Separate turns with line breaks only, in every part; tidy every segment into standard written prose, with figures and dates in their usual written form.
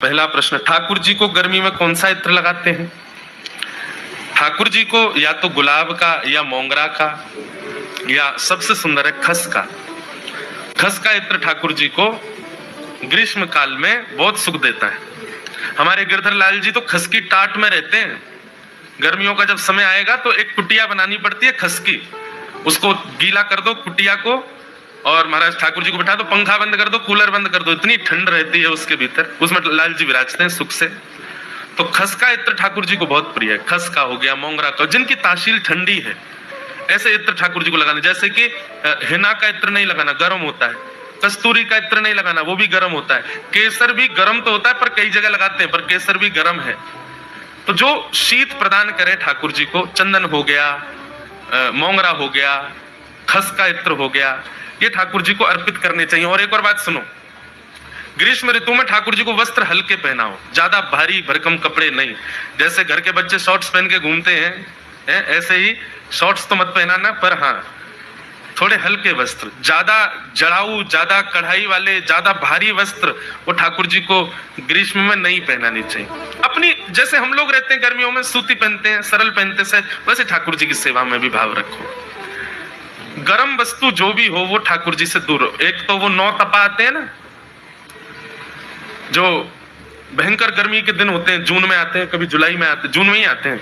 पहला प्रश्न, ठाकुर जी को गर्मी में कौन सा इत्र लगाते हैं? ठाकुर जी को या तो गुलाब का या मोंगरा का या सबसे सुंदर है खस का। खस का इत्र ठाकुर जी को ग्रीष्म काल में बहुत सुख देता है। हमारे गिरधर लाल जी तो खस की टाट में रहते हैं। गर्मियों का जब समय आएगा तो एक कुटिया बनानी पड़ती है खस की, उसको गीला कर दो कुटिया को, और महाराज ठाकुर जी को बिठा दो, पंखा बंद कर दो, कूलर बंद कर दो, इतनी ठंड रहती है उसके भीतर, उसमें लाल जी विराजते हैं सुख से। तो खस का इत्र ठाकुर जी को बहुत प्रिय है। खस का हो गया, मोंगरा का, जिनकी तासील ठंडी है ऐसे इत्र ठाकुर जी को लगाना। जैसे कि हिना का इत्र नहीं लगाना, गर्म होता है। कस्तूरी का इत्र नहीं लगाना, वो भी गर्म होता है। केसर भी गर्म तो होता है पर कई जगह लगाते हैं, पर केसर भी गर्म है। तो जो शीत प्रदान करे ठाकुर जी को, चंदन हो गया, मोंगरा हो गया, खस का इत्र हो गया, ये ठाकुर जी को अर्पित करने चाहिए। और एक और बात सुनो, ग्रीष्म ऋतु में ठाकुर जी को वस्त्र हल्के पहनाओ, ज्यादा भारी भरकम कपड़े नहीं। जैसे घर के बच्चे शॉर्ट्स पहन के घूमते हैं, ऐसे ही शॉर्ट्स तो मत पहनाना, पर हाँ थोड़े हल्के वस्त्र। ज्यादा जड़ाऊ, ज्यादा कढ़ाई वाले, ज्यादा भारी वस्त्र वो ठाकुर जी को ग्रीष्म में नहीं पहनानी चाहिए। अपनी जैसे हम लोग रहते हैं गर्मियों में सूती पहनते हैं, सरल पहनते से, वैसे ठाकुर जी की सेवा में भी भाव रखो। गर्म वस्तु जो भी हो वो ठाकुर जी से दूर हो। एक तो वो 9 तपा आते हैं ना, जो भयंकर गर्मी के दिन होते हैं, जून में आते हैं, कभी जुलाई में आते हैं, जून में ही आते हैं,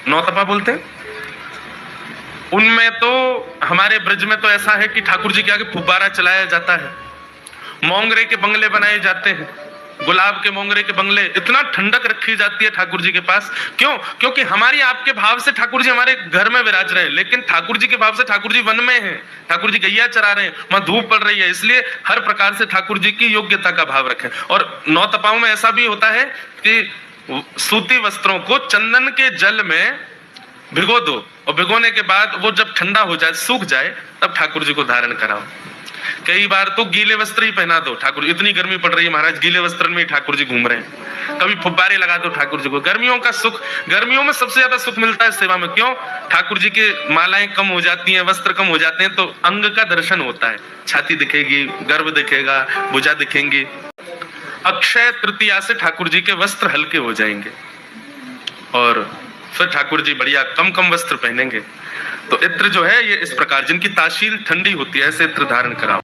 9 तपा बोलते हैं। उनमें तो हमारे ब्रज में तो ऐसा है कि ठाकुर जी के आगे फुब्बारा चलाया जाता है, मोंगरे के बंगले बनाए जाते हैं, गुलाब के मोंगरे के बंगले, इतना ठंडक रखी जाती है ठाकुर जी के पास। क्यों? क्योंकि हमारी आपके भाव से ठाकुर जी हमारे घर में विराज रहे हैं, लेकिन ठाकुर जी के भाव से ठाकुर जी वन में हैं, ठाकुर जी गैया चरा रहे हैं, वहां धूप पड़ रही है, इसलिए हर प्रकार से ठाकुर जी की योग्यता का भाव रखें। और 9 तपाओं में ऐसा भी होता है कि सूती वस्त्रों को चंदन के जल में भिगो दो, और भिगोने के बाद वो जब ठंडा हो जाए, सूख जाए, तब ठाकुर जी को धारण कराओ। कई बार तो गीले वस्त्र ही पहना दो ठाकुर, इतनी गर्मी पड़ रही है महाराज, गीले वस्त्र में ही ठाकुर जी घूम रहे हैं। कभी फुब्बारे लगा दो ठाकुर जी को। गर्मियों का सुख, गर्मियों में सबसे ज्यादा सुख मिलता है सेवा में। क्यों? ठाकुर जी के मालाएं कम हो जाती हैं, वस्त्र कम हो जाते हैं, तो अंग का दर्शन होता है, छाती दिखेगी, गर्भ दिखेगा, भुजा दिखेंगी। अक्षय तृतीया से ठाकुर जी के वस्त्र हल्के हो जाएंगे और फिर ठाकुर जी बढ़िया कम वस्त्र पहनेंगे। तो इत्र जो है ये इस प्रकार, जिनकी तासील ठंडी होती है, ऐसे इत्र धारण कराओ।